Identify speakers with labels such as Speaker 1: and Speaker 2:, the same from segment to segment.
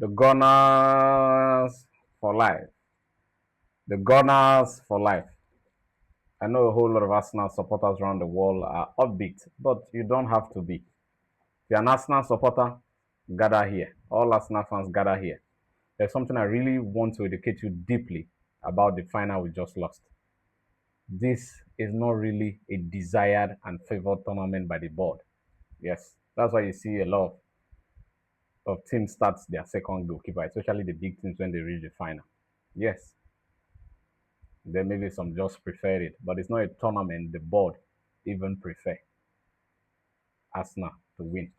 Speaker 1: The Gunners for life. The Gunners for life. I know a whole lot of Arsenal supporters around the world are upbeat, but you don't have to be. If you're an Arsenal supporter, gather here. All Arsenal fans gather here. There's something I really want to educate you deeply about the final we just lost. This is not really a desired and favored tournament by the board. Yes, that's why you see a lot of teams start their second goalkeeper, especially the big teams when they reach the final. Yes, there may be some just prefer it, but it's not a tournament the board even prefer Arsenal to win.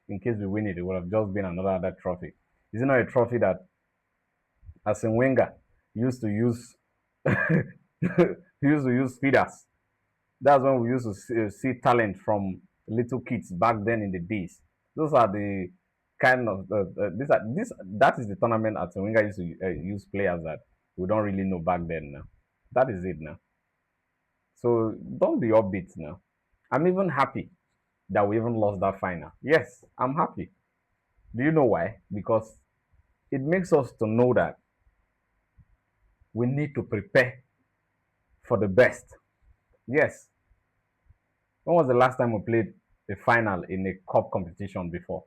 Speaker 1: In case we win it, it would have just been another trophy. Is it not a trophy that Arsene Wenger used to use used to use feeders? That's when we used to see talent from little kids back then in the days. Those are the kind of this that is the tournament Arsene Wenger used to use players that we don't really know back then. Now that is it now. So don't be upbeat now. I'm even happy that we even lost that final. Yes, I'm happy. Do you know why? Because it makes us to know that we need to prepare for the best. Yes. When was the last time we played a final in a cup competition before?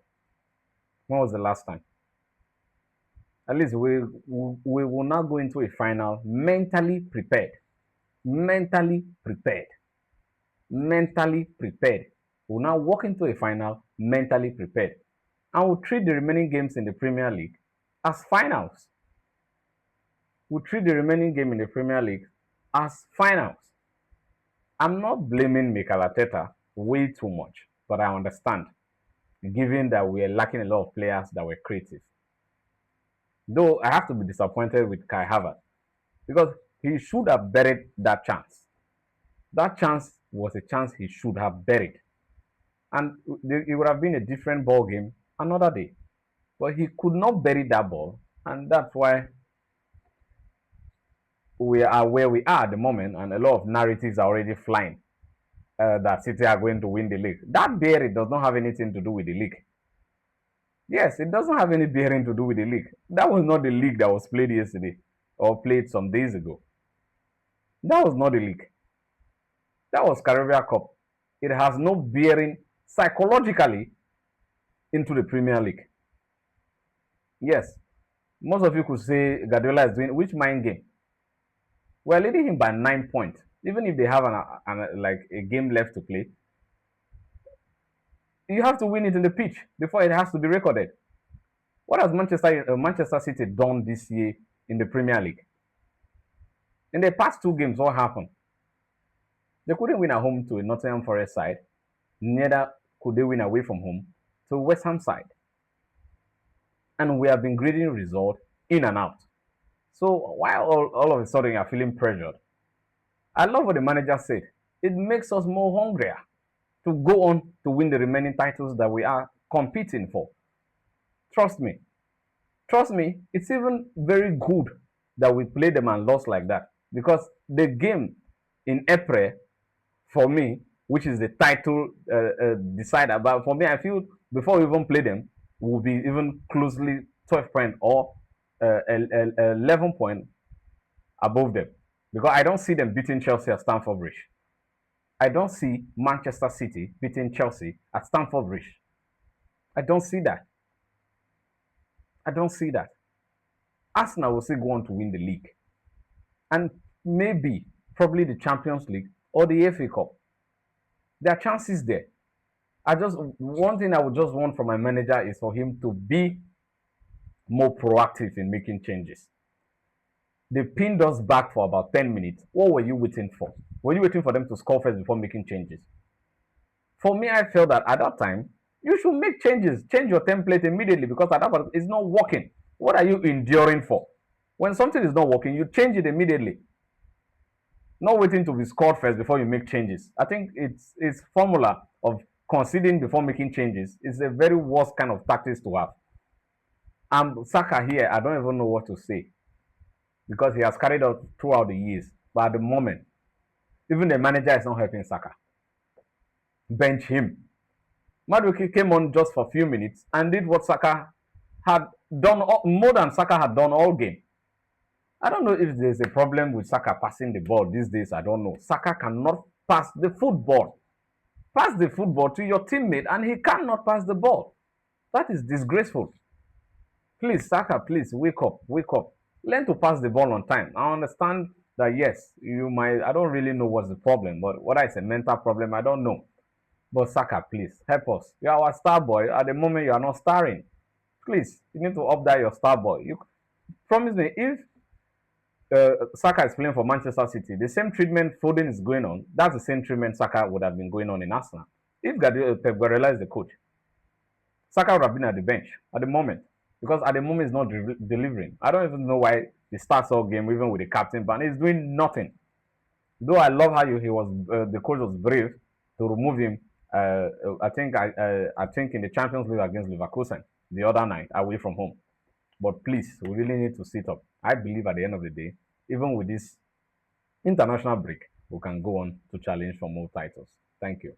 Speaker 1: When was the last time? At least we will now go into a final mentally prepared. Mentally prepared. Mentally prepared. We'll now walk into a final mentally prepared. And we'll treat the remaining games in the Premier League as finals. We'll treat the remaining game in the Premier League as finals. I'm not blaming Mikel Arteta way too much, but I understand, given that we are lacking a lot of players that were creative. Though I have to be disappointed with Kai Havertz because he should have buried that chance. That chance was a chance he should have buried, and it would have been a different ball game another day. But he could not bury that ball, and that's why we are where we are at the moment, and a lot of narratives are already flying that City are going to win the league. That bearing does not have anything to do with the league. Yes, it doesn't have any bearing to do with the league. That was not the league that was played yesterday or played some days ago. That was not the league. That was Caribbean Cup. It has no bearing psychologically into the Premier League. Yes, most of you could say Guardiola is doing which mind game? We're leading him by 9 points. Even if they have like a game left to play, you have to win it in the pitch before it has to be recorded. What has Manchester City done this year in the Premier League? In the past two games, what happened? They couldn't win at home to a Nottingham Forest side. Neither could they win away from home to West Ham side. And we have been grading result in and out. So why all of a sudden you're feeling pressured? I love what the manager said. It makes us more hungrier to go on to win the remaining titles that we are competing for. Trust me. Trust me, it's even very good that we played them and lost like that. Because the game in April, for me, which is the title decider, but for me, I feel before we even play them, we'll be even closely 12 point or 11 point above them. Because I don't see them beating Chelsea at Stamford Bridge. I don't see Manchester City beating Chelsea at Stamford Bridge. I don't see that. I don't see that. Arsenal will still go on to win the league. And maybe, probably the Champions League or the FA Cup. There are chances there. One thing I would just want from my manager is for him to be more proactive in making changes. They pinned us back for about 10 minutes. What were you waiting for? Were you waiting for them to score first before making changes? For me, I felt that at that time, you should make changes. Change your template immediately because at that point, it's not working. What are you enduring for? When something is not working, you change it immediately. Not waiting to be scored first before you make changes. I think it's formula of conceding before making changes is a very worst kind of tactics to have. Saka here, I don't even know what to say because he has carried out throughout the years. But at the moment, even the manager is not helping Saka. Bench him. Madueke came on just for a few minutes and did what Saka had done more than Saka had done all game. I don't know if there's a problem with Saka passing the ball these days. I don't know. Saka cannot pass the football. Pass the football to your teammate, and he cannot pass the ball. That is disgraceful. Please, Saka, please wake up, wake up. Learn to pass the ball on time. I understand that yes, you might. I don't really know what's the problem, but whether it's a mental problem, I don't know. But Saka, please help us. You are our star boy. At the moment, you are not starring. Please, you need to up that your star boy. You promise me if Saka is playing for Manchester City, the same treatment Foden is going on, that's the same treatment Saka would have been going on in Arsenal. If Pep Guardiola is the coach, Saka would have been at the bench at the moment because at the moment he's not delivering. I don't even know why he starts all game even with the captain ban. He's doing nothing. Though I love how the coach was brave to remove him. I think in the Champions League against Leverkusen the other night away from home. But please, we really need to sit up. I believe at the end of the day, even with this international break, we can go on to challenge for more titles. Thank you.